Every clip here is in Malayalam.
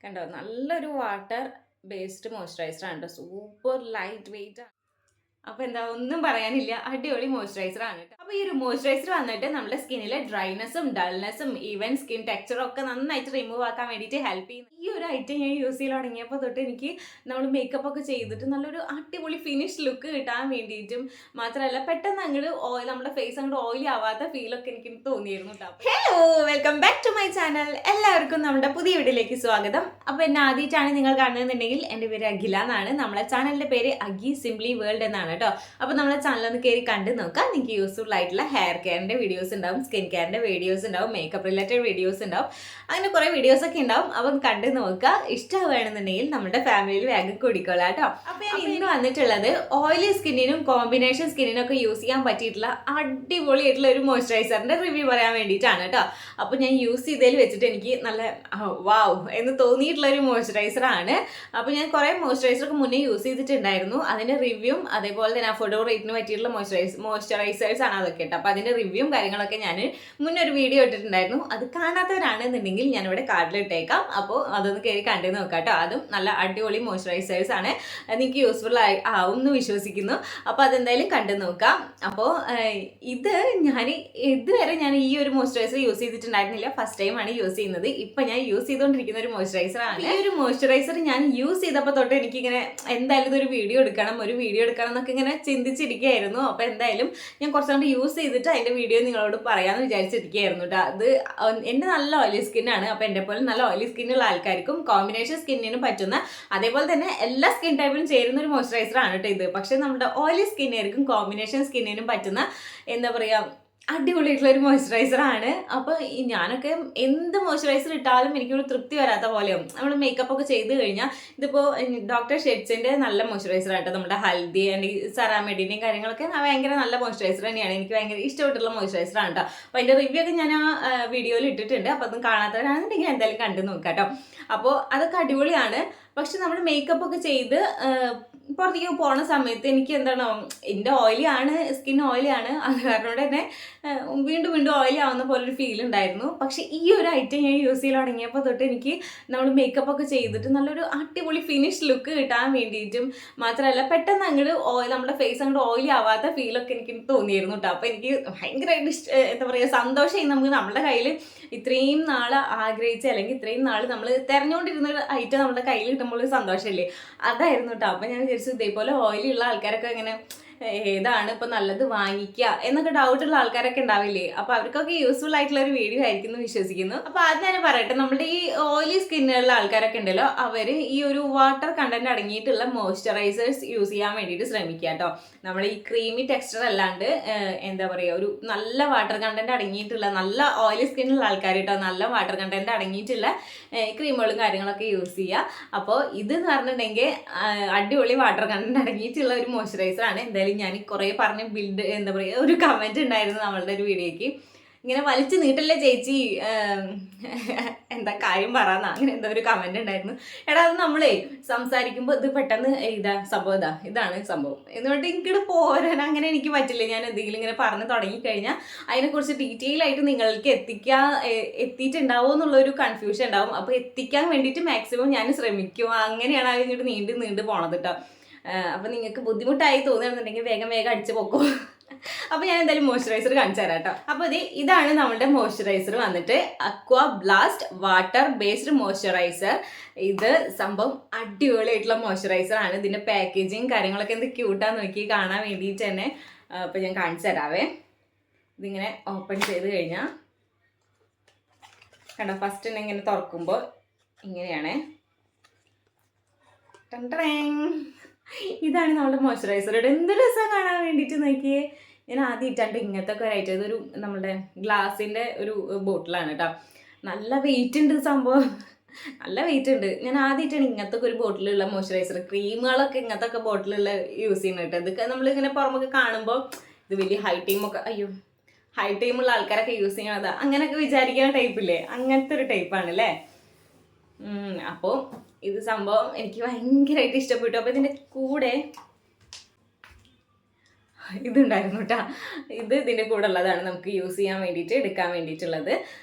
കണ്ടോ നല്ലൊരു വാട്ടർ ബേസ്ഡ് മോയ്സ്ചറൈസർ ആണ് കേട്ടോ. സൂപ്പർ ലൈറ്റ് വെയിറ്റ് ആണ്. അപ്പോൾ എന്താ ഒന്നും പറയാനില്ല, അടിപൊളി മോയ്സ്ചറൈസർ ആണ് കേട്ടോ. അപ്പോൾ ഈ ഒരു മോയ്സ്ചറൈസർ വന്നിട്ട് നമ്മുടെ സ്കിന്നിലെ ഡ്രൈനെസ്സും ഡൾനെസ്സും ഈവൻ സ്കിൻ ടെക്സ്ചറും ഒക്കെ നന്നായിട്ട് റിമൂവ് ആക്കാൻ വേണ്ടിയിട്ട് ഹെൽപ്പ് ചെയ്യുന്നു. ഈ ഒരു ഐറ്റം ഞാൻ യൂസ് ചെയ്ത് തുടങ്ങിയപ്പോൾ തൊട്ട് എനിക്ക് നമ്മൾ മേക്കപ്പ് ഒക്കെ ചെയ്തിട്ട് നല്ലൊരു അടിപൊളി ഫിനിഷ് ലുക്ക് കിട്ടാൻ വേണ്ടിയിട്ടും മാത്രമല്ല പെട്ടെന്ന് അങ്ങോട്ട് നമ്മുടെ ഫേസ് അങ്ങോട്ട് ഓയിലി ആവാത്ത ഫീലൊക്കെ എനിക്ക് തോന്നിയിരുന്നു കേട്ടോ. Hello, welcome back to my channel. എല്ലാവർക്കും നമ്മുടെ പുതിയ വീഡിയോയിലേക്ക് സ്വാഗതം. അപ്പോൾ എന്നെ ആദ്യമായിട്ടാണ് നിങ്ങൾ കാണുന്നുണ്ടെങ്കിൽ എൻ്റെ പേര് അഖില എന്നാണ്. നമ്മളെ ചാനലിൻ്റെ പേര് അഗി സിംപ്ലി വേൾഡ് എന്നാണ് കേട്ടോ. അപ്പോൾ നമ്മളെ ചാനലൊന്ന് കയറി കണ്ട് നോക്കാം. നിങ്ങൾക്ക് യൂസ്ഫുൾ ആയിട്ടുള്ള ഹെയർ കെയറിൻ്റെ വീഡിയോസ് ഉണ്ടാവും, സ്കിൻ കെയറിൻ്റെ വീഡിയോസ് ഉണ്ടാവും, മേക്കപ്പ് റിലേറ്റഡ് വീഡിയോസ് ഉണ്ടാവും, അങ്ങനെ കുറേ വീഡിയോസൊക്കെ ഉണ്ടാവും. അപ്പം കണ്ട് നോക്കുക. ഇഷ്ടമാണെന്നുണ്ടെങ്കിൽ നമ്മുടെ ഫാമിലിയിൽ വേഗം കൂടിക്കൊള്ളാം കേട്ടോ. അപ്പോൾ ഞാൻ ഇന്ന് വന്നിട്ടുള്ളത് ഓയിലി സ്കിന്നിനും കോമ്പിനേഷൻ സ്കിന്നിനും ഒക്കെ യൂസ് ചെയ്യാൻ പറ്റിയിട്ടുള്ള അടിപൊളിയായിട്ടുള്ള ഒരു മോയ്സ്ചറൈസറിൻ്റെ റിവ്യൂ പറയാൻ വേണ്ടിയിട്ടാണ് കേട്ടോ. അപ്പോൾ ഞാൻ യൂസ് ചെയ്തതിൽ വെച്ചിട്ട് എനിക്ക് നല്ല വാവ് എന്ന് തോന്നിയിട്ടുള്ള ഒരു മോയ്സ്ചറൈസറാണ്. അപ്പോൾ ഞാൻ കുറേ മോയ്സ്ചറൈസറൊക്കെ മുന്നേ യൂസ് ചെയ്തിട്ടുണ്ടായിരുന്നു. അതിൻ്റെ റിവ്യൂവും അതേപോലെ തന്നെ അഫോർഡബിൾ റേറ്റിന് പറ്റിയിട്ടുള്ള മോയ്സ്ചറൈസേഴ്സ് ആണ് അതൊക്കെ കേട്ടോ. അപ്പോൾ അതിൻ്റെ റിവ്യൂവും കാര്യങ്ങളൊക്കെ ഞാൻ മുന്നേ ഒരു വീഡിയോ ഇട്ടിട്ടുണ്ടായിരുന്നു. അത് കാണാത്തവരാണെന്നുണ്ടെങ്കിൽ ഞാനിവിടെ കാർഡിലിട്ടേക്കാം. അപ്പോൾ അതൊന്ന് കയറി കണ്ടു നോക്കാം കേട്ടോ. അതും നല്ല അടിപൊളി മോയ്സ്ചറൈസേഴ്സ് ആണ്, നിങ്ങൾക്ക് യൂസ്ഫുൾ ആവും എന്ന് വിശ്വസിക്കുന്നു. അപ്പോൾ അതെന്തായാലും കണ്ടു നോക്കാം. അപ്പോൾ ഇത് ഇതുവരെ ഞാൻ ഈ ഒരു മോയ്സ്ചറൈസർ യൂസ് ചെയ്തിട്ടുണ്ടായിരുന്നില്ല, ഫസ്റ്റ് ടൈമാണ് യൂസ് ചെയ്യുന്നത്. ഇപ്പം ഞാൻ യൂസ് ചെയ്തുകൊണ്ടിരിക്കുന്ന ഒരു മോയ്സ്ചറൈസറാണ്. ഈ ഒരു മോയ്സ്ചറൈസർ ഞാൻ യൂസ് ചെയ്തപ്പോൾ തൊട്ട് എനിക്കിങ്ങനെ എന്തായാലും ഇതൊരു വീഡിയോ എടുക്കണം എന്നൊക്കെ ഇങ്ങനെ ചിന്തിച്ചിരിക്കുകയായിരുന്നു. അപ്പോൾ എന്തായാലും ഞാൻ കുറച്ചുകൊണ്ട് യൂസ് ചെയ്തിട്ട് അതിൻ്റെ വീഡിയോ നിങ്ങളോട് പറയാമെന്ന് വിചാരിച്ചിരിക്കുകയായിരുന്നു കേട്ടോ. അത് എൻ്റെ നല്ല ഓയിലി സ്കിന്നാണ്. അപ്പോൾ എൻ്റെ പോലെ നല്ല ഓയിലി സ്കിന്നുള്ള ആൾക്കാർക്കും കോമ്പിനേഷൻ സ്കിന്നിനും പറ്റുന്ന, അതേപോലെ തന്നെ എല്ലാ സ്കിൻ ടൈപ്പിലും ചേരുന്ന ഒരു മോയ്സ്ചറൈസറാണ് കേട്ടോ ഇത്. പക്ഷേ നമ്മുടെ ഓയിലി സ്കിന്നായിരിക്കും കോമ്പിനേഷൻ സ്കിന്നിനും പറ്റുന്ന എന്താ പറയുക അടിപൊളിയായിട്ടുള്ള ഒരു മോയ്സ്ചറൈസറാണ്. അപ്പോൾ ഞാനൊക്കെ എന്ത് മോയ്സ്ചറൈസർ ഇട്ടാലും എനിക്കൊരു തൃപ്തി വരാത്ത പോലെയും നമ്മൾ മേക്കപ്പ് ഒക്കെ ചെയ്ത് കഴിഞ്ഞാൽ ഇതിപ്പോൾ ഡോക്ടർ ഷെഡ്സിൻ്റെ നല്ല മോയ്സ്ചറൈസറാണ് കേട്ടോ. നമ്മുടെ ഹൽദി ആൻഡ് സെറാമെഡിൻ്റെയും കാര്യങ്ങളൊക്കെ ഭയങ്കര നല്ല മോയ്സ്ചറൈസർ തന്നെയാണ്. എനിക്ക് ഭയങ്കര ഇഷ്ടപ്പെട്ടുള്ള മോയ്സ്ചറൈസറാണ് കേട്ടോ. അപ്പോൾ അതിൻ്റെ റിവ്യൂ ഒക്കെ ഞാൻ ആ വീഡിയോയിൽ ഇട്ടിട്ടുണ്ട്. അപ്പോൾ അതും കാണാത്തവരാണെന്നുണ്ടെങ്കിൽ എന്തായാലും കണ്ടു നോക്കാം കേട്ടോ. അപ്പോൾ അതൊക്കെ അടിപൊളിയാണ്. പക്ഷെ നമ്മൾ മേക്കപ്പ് ഒക്കെ ചെയ്ത് പുറത്തേക്ക് പോകുന്ന സമയത്ത് എനിക്ക് എന്താണ്, എൻ്റെ ഓയിലിയാണ്, സ്കിൻ ഓയിലിയാണ്, അത് കാരണം തന്നെ വീണ്ടും വീണ്ടും ഓയിലി ആവുന്ന പോലൊരു ഫീൽ ഉണ്ടായിരുന്നു. പക്ഷെ ഈ ഒരു ഐറ്റം ഞാൻ യൂസ് ചെയ്ത് തുടങ്ങിയപ്പോൾ തൊട്ട് എനിക്ക് നമ്മൾ മേക്കപ്പ് ഒക്കെ ചെയ്തിട്ട് നല്ലൊരു അടിപൊളി ഫിനിഷ് ലുക്ക് കിട്ടാൻ വേണ്ടിയിട്ടും മാത്രമല്ല പെട്ടെന്ന് അങ്ങോട്ട് നമ്മുടെ ഫേസ് അങ്ങോട്ട് ഓയിലി ആവാത്ത ഫീലൊക്കെ എനിക്ക് തോന്നിയിരുന്നു കേട്ടോ. അപ്പോൾ എനിക്ക് ഭയങ്കരമായിട്ട് എന്താ പറയുക സന്തോഷമായി. നമുക്ക് നമ്മുടെ കയ്യിൽ ഇത്രയും നാൾ ആഗ്രഹിച്ച അല്ലെങ്കിൽ ഇത്രയും നാൾ നമ്മൾ തിരഞ്ഞുകൊണ്ടിരുന്ന ഒരു ഐറ്റം നമ്മുടെ കയ്യിൽ കിട്ടുമ്പോൾ ഒരു സന്തോഷമല്ലേ, അതായിരുന്നു കേട്ടോ. അപ്പോൾ ഞാൻ വിചാരിച്ചു ഇതേപോലെ ഓയിലുള്ള ആൾക്കാരൊക്കെ ഇങ്ങനെ ഏതാണ് ഇപ്പം നല്ലത് വാങ്ങിക്കുക എന്നൊക്കെ ഡൗട്ടുള്ള ആൾക്കാരൊക്കെ ഉണ്ടാവില്ലേ. അപ്പോൾ അവർക്കൊക്കെ യൂസ്ഫുൾ ആയിട്ടുള്ള ഒരു വീഡിയോ ആയിരിക്കും എന്ന് വിശ്വസിക്കുന്നു. അപ്പോൾ ആദ്യം തന്നെ പറയട്ടെ, നമ്മുടെ ഈ ഓയിലി സ്കിന്നുള്ള ആൾക്കാരൊക്കെ ഉണ്ടല്ലോ, അവർ ഈ ഒരു വാട്ടർ കണ്ടന്റ് അടങ്ങിയിട്ടുള്ള മോയ്സ്ചറൈസേഴ്സ് യൂസ് ചെയ്യാൻ വേണ്ടിയിട്ട് ശ്രമിക്കുക കേട്ടോ. നമ്മൾ ഈ ക്രീമി ടെക്സ്ചർ അല്ലാണ്ട് എന്താ പറയുക ഒരു നല്ല വാട്ടർ കണ്ടന്റ് അടങ്ങിയിട്ടുള്ള, നല്ല ഓയിലി സ്കിന്നുള്ള ആൾക്കാർ കേട്ടോ, നല്ല വാട്ടർ കണ്ടന്റ് അടങ്ങിയിട്ടുള്ള ക്രീമുകളും കാര്യങ്ങളൊക്കെ യൂസ് ചെയ്യുക. അപ്പോൾ ഇതെന്ന് പറഞ്ഞിട്ടുണ്ടെങ്കിൽ അടിപൊളി വാട്ടർ കണ്ടന്റ് അടങ്ങിയിട്ടുള്ള ഒരു മോയ്സ്ചറൈസറാണ്. എന്തായാലും ഞാൻ കുറേ പറഞ്ഞ് എന്താ പറയുക ഒരു കമൻറ്റ് ഉണ്ടായിരുന്നു നമ്മളുടെ ഒരു വീഡിയോയ്ക്ക്, ഇങ്ങനെ വലിച്ചു നീട്ടല്ലേ ചേച്ചി എന്താ കാര്യം പറയാന്നാ, അങ്ങനെ എന്താ ഒരു കമൻറ്റ് ഉണ്ടായിരുന്നു. എടാ അത് നമ്മളേ സംസാരിക്കുമ്പോൾ ഇത് പെട്ടെന്ന് ഇതാണ് സംഭവം എന്നിട്ട് എനിക്കിത് പോരാൻ അങ്ങനെ എനിക്ക് പറ്റില്ല. ഞാൻ എന്തെങ്കിലും ഇങ്ങനെ പറഞ്ഞ് തുടങ്ങിക്കഴിഞ്ഞാൽ അതിനെക്കുറിച്ച് ഡീറ്റെയിൽ ആയിട്ട് നിങ്ങൾക്ക് എത്തിയിട്ടുണ്ടാവുമോ എന്നുള്ളൊരു കൺഫ്യൂഷൻ ഉണ്ടാവും. അപ്പോൾ എത്തിക്കാൻ വേണ്ടിയിട്ട് മാക്സിമം ഞാൻ ശ്രമിക്കും. അങ്ങനെയാണ് അത് ഇങ്ങോട്ട് നീണ്ടു പോണത് കേട്ടോ. അപ്പോൾ നിങ്ങൾക്ക് ബുദ്ധിമുട്ടായി തോന്നുകയാണെന്നുണ്ടെങ്കിൽ വേഗം അടിച്ചു പോക്കോ. അപ്പോൾ ഞാൻ എന്തായാലും മോയ്സ്ചറൈസർ കാണിച്ചു തരാം കേട്ടോ. അപ്പോൾ ഇതാണ് നമ്മുടെ മോയ്സ്ചറൈസർ വന്നിട്ട് അക്വാ ബ്ലാസ്റ്റ് വാട്ടർ ബേസ്ഡ് മോയ്സ്ചറൈസർ. ഇത് സംഭവം അടിപൊളിയായിട്ടുള്ള മോയ്സ്ചറൈസർ ആണ്. ഇതിൻ്റെ പാക്കേജിങ് കാര്യങ്ങളൊക്കെ എന്ത് ക്യൂട്ടാന്ന് നോക്കി കാണാൻ വേണ്ടിയിട്ട് തന്നെ. അപ്പോൾ ഞാൻ കാണിച്ചു തരാവേ. ഇതിങ്ങനെ ഓപ്പൺ ചെയ്ത് കഴിഞ്ഞാൽ കണ്ടോ, ഫസ്റ്റ് തന്നെ ഇങ്ങനെ തുറക്കുമ്പോൾ ഇങ്ങനെയാണ്. ഇതാണ് നമ്മുടെ മോയ്സ്ചറൈസറുടെ. എന്ത് രസം കാണാൻ വേണ്ടിയിട്ട് നോക്കിയേ. ഞാൻ ആദ്യം ഇട്ടാണ്ട് ഇങ്ങനത്തെ ഒക്കെ ഒരായിട്ട് ഇതൊരു നമ്മുടെ ഗ്ലാസിൻ്റെ ഒരു ബോട്ടിലാണ് കേട്ടോ. നല്ല വെയിറ്റ് ഉണ്ട് സംഭവം, നല്ല വെയിറ്റ് ഉണ്ട്. ഞാൻ ആദ്യമായിട്ടാണ് ഇങ്ങനത്തെ ഒരു ബോട്ടിലുള്ള മോയ്സ്ചറൈസർ, ക്രീമുകളൊക്കെ ഇങ്ങനത്തെ ഒക്കെ ബോട്ടിലുള്ള യൂസ് ചെയ്യുന്നത് കേട്ടോ. ഇതൊക്കെ നമ്മളിങ്ങനെ പുറമൊക്കെ കാണുമ്പോൾ ഇത് വലിയ ഹൈ ടൈമുള്ള ആൾക്കാരൊക്കെ യൂസ് ചെയ്യണതാ അങ്ങനെയൊക്കെ വിചാരിക്കുന്ന ടൈപ്പില്ലേ, അങ്ങനത്തെ ഒരു ടൈപ്പാണ് അല്ലേ. അപ്പോൾ ഇത് സംഭവം എനിക്ക് ഭയങ്കരമായിട്ട് ഇഷ്ടപ്പെട്ടു. അപ്പോൾ ഇതിൻ്റെ കൂടെ ഇതുണ്ടായിരുന്നു കേട്ടോ. ഇതിൻ്റെ കൂടെ ഉള്ളതാണ് നമുക്ക് യൂസ് ചെയ്യാൻ വേണ്ടിയിട്ട് എടുക്കാൻ വേണ്ടിയിട്ടുള്ളത്.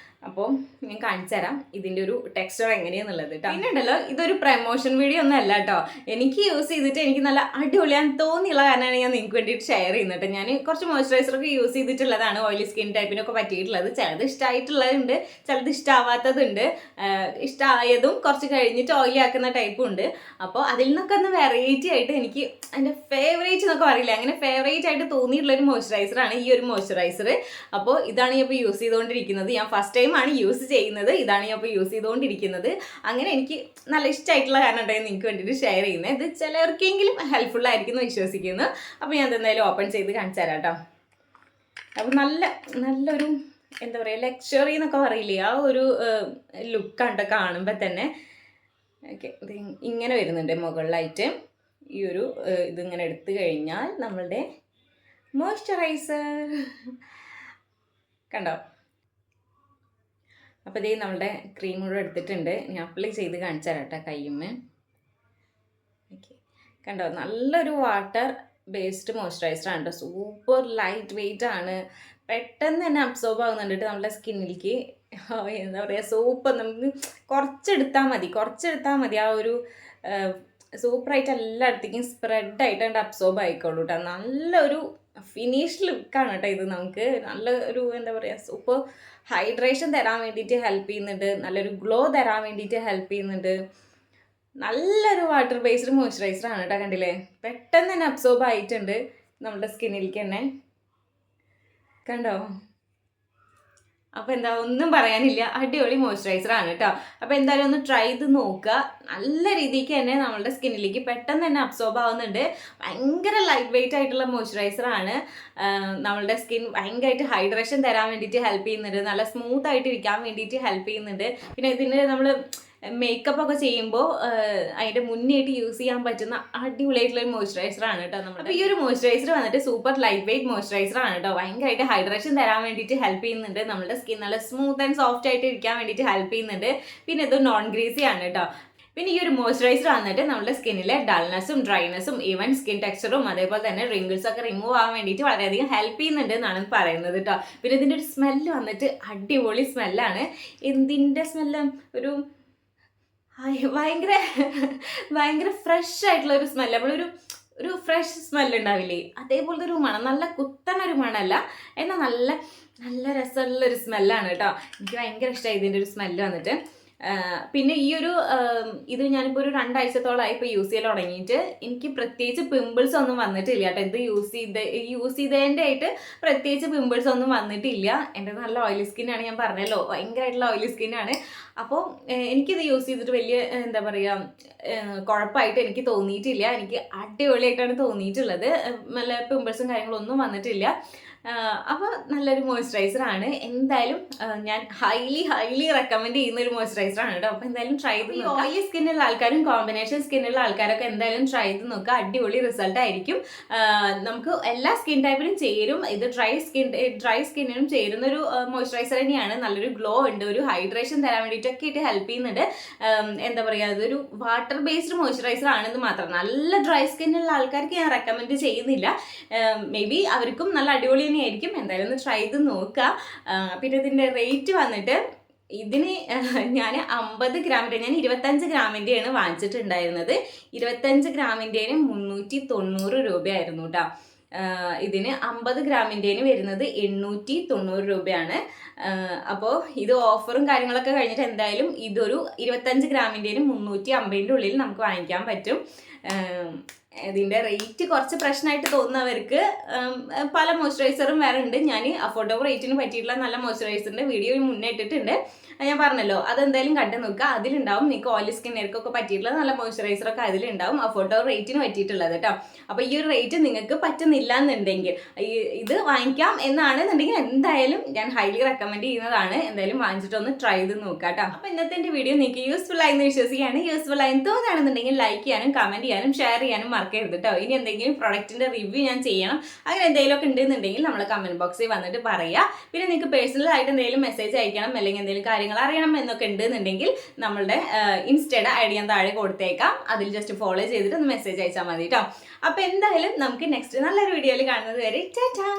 അപ്പോൾ ഞാൻ കാണിച്ചു തരാം ഇതിൻ്റെ ഒരു ടെക്സ്ചർ എങ്ങനെയാണെന്നുള്ളത് കേട്ടോ. പിന്നെ ഉണ്ടല്ലോ, ഇതൊരു പ്രമോഷൻ വീഡിയോ ഒന്നും അല്ല കേട്ടോ. എനിക്ക് യൂസ് ചെയ്തിട്ട് എനിക്ക് നല്ല അടിപൊളിയാൻ തോന്നിയുള്ള കാരണമാണ് ഞാൻ നിങ്ങൾക്ക് വേണ്ടിയിട്ട് ഷെയർ ചെയ്യുന്നത്. ഞാൻ കുറച്ച് മോയ്സ്ചറൈസറൊക്കെ യൂസ് ചെയ്തിട്ടുള്ളതാണ് ഓയിലി സ്കിൻ ടൈപ്പിനൊക്കെ പറ്റിയിട്ടുള്ളത്. ചിലത് ഇഷ്ടമായിട്ടുള്ളതുണ്ട്, ചിലത് ഇഷ്ടമാവാത്തതുണ്ട്. ഇഷ്ടമായതും കുറച്ച് കഴിഞ്ഞിട്ട് ഓയിലി ആക്കുന്ന ടൈപ്പും ഉണ്ട്. അപ്പോൾ അതിൽ നിന്നൊക്കെ ഒന്ന് വെറൈറ്റി ആയിട്ട് എനിക്ക് എൻ്റെ ഫേവറേറ്റ് എന്നൊക്കെ പറയില്ല, അങ്ങനെ ഫേവറേറ്റ് ആയിട്ട് തോന്നിയിട്ടുള്ളൊരു മോയ്സ്ചറൈസറാണ് ഈ ഒരു മോയ്സ്ചറൈസർ. അപ്പോൾ ഇതാണ് ഞാൻ ഇപ്പോൾ യൂസ് ചെയ്തുകൊണ്ടിരിക്കുന്നത്. ഞാൻ ഫസ്റ്റ് ടൈം ആണ് യൂസ് ചെയ്യുന്നത്. ഇതാണ് ഞാൻ ഇപ്പോൾ യൂസ് ചെയ്തുകൊണ്ടിരിക്കുന്നത്. അങ്ങനെ എനിക്ക് നല്ല ഇഷ്ടമായിട്ടുള്ള കാരണം ഉണ്ടായിരുന്നു നിങ്ങൾക്ക് വേണ്ടിയിട്ട് ഷെയർ ചെയ്യുന്നത്. ഇത് ചിലർക്കെങ്കിലും ഹെൽപ്ഫുൾ ആയിരിക്കും എന്ന് വിശ്വസിക്കുന്നു. അപ്പോൾ ഞാൻ എന്തായാലും ഓപ്പൺ ചെയ്ത് കാണിച്ചു തരാം കേട്ടോ. അപ്പോൾ നല്ലൊരു എന്താ പറയുക, ലക്ഷറി എന്നൊക്കെ പറയില്ലേ, ആ ഒരു ലുക്കാണ് കാണുമ്പോൾ തന്നെ. ഓക്കെ, ഇത് ഇങ്ങനെ വരുന്നുണ്ട് മുകളിലായിട്ട്. ഈ ഒരു ഇതിങ്ങനെ എടുത്തു കഴിഞ്ഞാൽ നമ്മളുടെ മോയ്സ്ചറൈസർ കണ്ടോ. അപ്പോൾ ഇതേ നമ്മളുടെ ക്രീം കൂടെ എടുത്തിട്ടുണ്ട്. ഞാൻ അപ്ലൈ ചെയ്ത് കാണിച്ചു തരാം കേട്ടോ കയ്യുമ്മേ. ഓക്കെ, കണ്ടോ, നല്ലൊരു വാട്ടർ ബേസ്ഡ് മോയ്സ്ചറൈസറാണ് കേട്ടോ. സൂപ്പർ ലൈറ്റ് വെയിറ്റ് ആണ്, പെട്ടെന്ന് തന്നെ അബ്സോർബ് ആകുന്നുണ്ട് നമ്മുടെ സ്കിന്നിലേക്ക്. എന്താ പറയുക, സൂപ്പർ. നമുക്ക് കുറച്ചെടുത്താൽ മതി ആ ഒരു സൂപ്പറായിട്ട് എല്ലായിടത്തേക്കും സ്പ്രെഡായിട്ട് അബ്സോർബ് ആയിക്കോളൂ കേട്ടോ. നല്ലൊരു ഫിനിഷ് ലുക്കാണ് കേട്ടോ ഇത്. നമുക്ക് നല്ലൊരു എന്താ പറയുക, സൂപ്പർ ഹൈഡ്രേഷൻ തരാൻ വേണ്ടിയിട്ട് ഹെൽപ്പ് ചെയ്യുന്നുണ്ട്, നല്ലൊരു ഗ്ലോ തരാൻ വേണ്ടിയിട്ട് ഹെൽപ്പ് ചെയ്യുന്നുണ്ട്. നല്ലൊരു വാട്ടർ ബേസ്ഡ് മോയ്സ്ചറൈസറാണ് കേട്ടോ. കണ്ടില്ലേ, പെട്ടെന്ന് തന്നെ അബ്സോർബ് ആയിട്ടുണ്ട് നമ്മുടെ സ്കിന്നിലേക്ക് തന്നെ. കണ്ടോ. അപ്പോൾ എന്താ, ഒന്നും പറയാനില്ല, അടിപൊളി മോയ്സ്ചറൈസറാണ് കേട്ടോ. അപ്പോൾ എന്തായാലും ഒന്ന് ട്രൈ ചെയ്ത് നോക്കുക. നല്ല രീതിക്ക് തന്നെ നമ്മളുടെ സ്കിന്നിലേക്ക് പെട്ടെന്ന് തന്നെ അബ്സോർബ് ആവുന്നുണ്ട്. ഭയങ്കര ലൈറ്റ് വെയിറ്റ് ആയിട്ടുള്ള മോയ്സ്ചറൈസറാണ്. നമ്മളുടെ സ്കിൻ ഭയങ്കരമായിട്ട് ഹൈഡ്രേഷൻ തരാൻ വേണ്ടിയിട്ട് ഹെൽപ്പ് ചെയ്യുന്നുണ്ട്, നല്ല സ്മൂത്ത് ആയിട്ട് ഇരിക്കാൻ വേണ്ടിയിട്ട് ഹെൽപ്പ് ചെയ്യുന്നുണ്ട്. പിന്നെ ഇതിന് നമ്മൾ മേക്കപ്പ് ഒക്കെ ചെയ്യുമ്പോൾ അതിൻ്റെ മുന്നേയിട്ട് യൂസ് ചെയ്യാൻ പറ്റുന്ന അടിപൊളിയായിട്ടുള്ളൊരു മോയ്സ്ചറൈസറാണ് കേട്ടോ നമ്മൾ. അപ്പോൾ ഈ ഒരു മോയ്സ്ചറൈസർ വന്നിട്ട് സൂപ്പർ ലൈറ്റ് വെയിറ്റ് മോയ്സ്ചറൈസറാണ് കേട്ടോ. ഭയങ്കരമായിട്ട് ഹൈഡ്രേഷൻ തരാൻ വേണ്ടിയിട്ട് ഹെൽപ്പ് ചെയ്യുന്നുണ്ട്. നമ്മുടെ സ്കിൻ നല്ല സ്മൂത്ത് ആൻഡ് സോഫ്റ്റ് ആയിട്ട് ഇരിക്കാൻ വേണ്ടിയിട്ട് ഹെൽപ്പ് ചെയ്യുന്നുണ്ട്. പിന്നെ ഇത് നോൺ ഗ്രീസി ആണ് കേട്ടോ. പിന്നെ ഈ ഒരു മോയ്സ്ചറൈസർ വന്നിട്ട് നമ്മുടെ സ്കിന്നിലെ ഡൾനെസ്സും ഡ്രൈനെസ്സും ഈവൻ സ്കിൻ ടെക്സ്ചറും അതേപോലെ തന്നെ റിങ്കിൾസ് ഒക്കെ റിമൂവ് ആവാൻ വേണ്ടിയിട്ട് വളരെയധികം ഹെൽപ്പ് ചെയ്യുന്നുണ്ട് എന്നാണ് പറയുന്നത് കേട്ടോ. പിന്നെ ഇതിൻ്റെ ഒരു സ്മെല്ല് വന്നിട്ട് അടിപൊളി സ്മെല്ലാണ്. എന്തിൻ്റെ സ്മെല്ല്, ഭയങ്കര ഫ്രഷ് ആയിട്ടുള്ള ഒരു സ്മെല്ല്. നമ്മളൊരു ഫ്രഷ് സ്മെല്ല് ഉണ്ടാവില്ലേ, അതേപോലത്തെ ഒരു മണം. നല്ല കുത്തനൊരു മണമല്ല, എന്നാൽ നല്ല രസമുള്ളൊരു സ്മെല്ലാണ് കേട്ടോ. എനിക്ക് ഭയങ്കര ഇഷ്ടമായി ഇതിൻ്റെ ഒരു സ്മെല്ല് വന്നിട്ട്. പിന്നെ ഈ ഒരു ഇത് ഞാനിപ്പോൾ ഒരു 2 ആഴ്ചത്തോളമായി ഇപ്പോൾ യൂസ് ചെയ്യൽ തുടങ്ങിയിട്ട് എനിക്ക് പ്രത്യേകിച്ച് പിമ്പിൾസ് ഒന്നും വന്നിട്ടില്ല കേട്ടോ. ഇത് യൂസ് ചെയ്തതിൻ്റെ ആയിട്ട് പ്രത്യേകിച്ച് പിമ്പിൾസ് ഒന്നും വന്നിട്ടില്ല. എൻ്റെ നല്ല ഓയിലി സ്കിന്നാണ്, ഞാൻ പറഞ്ഞല്ലോ, ഭയങ്കരമായിട്ടുള്ള ഓയിലി സ്കിന്നാണ്. അപ്പോൾ എനിക്കിത് യൂസ് ചെയ്തിട്ട് വലിയ എന്താ പറയുക കുഴപ്പമായിട്ട് എനിക്ക് തോന്നിയിട്ടില്ല. എനിക്ക് അടിപൊളിയായിട്ടാണ് തോന്നിയിട്ടുള്ളത്. നല്ല പിമ്പിൾസും കാര്യങ്ങളൊന്നും വന്നിട്ടില്ല. അപ്പോൾ നല്ലൊരു മോയ്സ്ചറൈസറാണ്. എന്തായാലും ഞാൻ ഹൈലി റെക്കമെൻഡ് ചെയ്യുന്ന ഒരു മോയ്സ്ചറൈസറാണ് കേട്ടോ. അപ്പോൾ എന്തായാലും ട്രൈ ചെയ്ത് നോക്കുക. ഓയിലി സ്കിന്നുള്ള ആൾക്കാരും കോമ്പിനേഷൻ സ്കിന്നുള്ള ആൾക്കാരൊക്കെ എന്തായാലും ട്രൈ ചെയ്ത് നോക്കുക. അടിപൊളി റിസൾട്ട് ആയിരിക്കും. നമുക്ക് എല്ലാ സ്കിൻ ടൈപ്പിനും ചേരും. ഇത് ഡ്രൈ സ്കിന്നിനും ചേരുന്നൊരു മോയ്സ്ചറൈസർ തന്നെയാണ്. നല്ലൊരു ഗ്ലോ ഉണ്ട്, ഒരു ഹൈഡ്രേഷൻ തരാൻ വേണ്ടിയിട്ടൊക്കെ ആയിട്ട് ഹെൽപ്പ് ചെയ്യുന്നുണ്ട്. എന്താ പറയുക, അതൊരു വാട്ടർ ബേസ്ഡ് മോയ്സ്ചറൈസർ ആണെന്ന് മാത്രം. നല്ല ഡ്രൈ സ്കിന്നുള്ള ആൾക്കാർക്ക് ഞാൻ റെക്കമെൻഡ് ചെയ്യുന്നില്ല. മേ ബി അവർക്കും നല്ല അടിപൊളി ആയിരിക്കും. എന്തായാലും ഒന്ന് ട്രൈ ചെയ്ത് നോക്കുക. പിന്നെ ഇതിൻ്റെ റേറ്റ് വന്നിട്ട് ഇതിന് ഞാൻ 50 ഗ്രാമിൻ്റെ, ഞാൻ 25 ഗ്രാമിൻ്റെയാണ് വാങ്ങിച്ചിട്ടുണ്ടായിരുന്നത്. 25 ഗ്രാമിൻ്റെന് 390 രൂപയായിരുന്നു കേട്ടോ. ഇതിന് 50 ഗ്രാമിൻ്റെന് വരുന്നത് 890 രൂപയാണ്. അപ്പോൾ ഇത് ഓഫറും കാര്യങ്ങളൊക്കെ കഴിഞ്ഞിട്ട് എന്തായാലും ഇതൊരു 25 ഗ്രാമിൻ്റെന് 350 ഉള്ളിൽ നമുക്ക് വാങ്ങിക്കാൻ പറ്റും. ഇതിൻ്റെ റേറ്റ് കുറച്ച് പ്രശ്നമായിട്ട് തോന്നുന്നവർക്ക് പല മോയ്സ്ചറൈസറും വേറെ ഉണ്ട്. ഞാൻ അഫോർഡബിൾ റേറ്റിന് പറ്റിയിട്ടുള്ള നല്ല മോയ്സ്ചറൈസറിൻ്റെ വീഡിയോ മുന്നേ ഇട്ടിട്ടുണ്ട്. ഞാൻ പറഞ്ഞല്ലോ, അതെന്തായാലും കണ്ടു നോക്കുക. അതിലുണ്ടാവും നിങ്ങൾക്ക് ഓയിലി സ്കിന്നർക്കൊക്കെ പറ്റിയിട്ടുള്ള നല്ല മോയ്സ്ചറൈസറൊക്കെ അതിലുണ്ടാവും, അഫോർഡബിൾ റേറ്റിന് പറ്റിയിട്ടുള്ളത് കേട്ടോ. അപ്പോൾ ഈ ഒരു റേറ്റ് നിങ്ങൾക്ക് പറ്റുന്നില്ല എന്നുണ്ടെങ്കിൽ, ഇത് വാങ്ങിക്കാം എന്നാണെന്നുണ്ടെങ്കിൽ എന്തായാലും ഞാൻ ഹൈലി റെക്കമെൻഡ് ചെയ്യുന്നതാണ്. എന്തായാലും വാങ്ങിച്ചിട്ടൊന്ന് ട്രൈ ചെയ്ത് നോക്കാം കേട്ടോ. അപ്പോൾ ഇന്നത്തെ എൻ്റെ വീഡിയോ നിങ്ങൾക്ക് യൂസ്ഫുൾ ആയെന്ന് വിശ്വസിക്കുകയാണ്. യൂസ്ഫുൾ ആയി തോന്നുകയാണെന്നുണ്ടെങ്കിൽ ലൈക്ക് ചെയ്യാനും കമൻറ്റ് ചെയ്യാനും ഷെയർ ചെയ്യാനും മറക്കരുത് കേട്ടോ. ഇനി എന്തെങ്കിലും പ്രൊഡക്റ്റിൻ്റെ റിവ്യൂ ഞാൻ ചെയ്യണം, അങ്ങനെ എന്തെങ്കിലുമൊക്കെ ഉണ്ടെന്നുണ്ടെങ്കിൽ നമ്മൾ കമൻറ്റ് ബോക്സിൽ വന്നിട്ട് പറയുക. പിന്നെ നിങ്ങൾക്ക് പേഴ്സണലായിട്ട് എന്തെങ്കിലും മെസ്സേജ് അയക്കണം, അല്ലെങ്കിൽ എന്തെങ്കിലും കാര്യങ്ങൾ അറിയണം എന്നൊക്കെ ഉണ്ടെന്നുണ്ടെങ്കിൽ നമ്മളുടെ ഇൻസ്റ്റയുടെ ഐഡി ഞാൻ താഴെ കൊടുത്തേക്കാം. അതിൽ ജസ്റ്റ് ഫോളോ ചെയ്തിട്ട് ഒന്ന് മെസ്സേജ് അയച്ചാൽ മതി കേട്ടോ. അപ്പോൾ എന്തായാലും നമുക്ക് നെക്സ്റ്റ് നല്ലൊരു വീഡിയോയിൽ കാണുന്നത് വരെ ടാറ്റാ.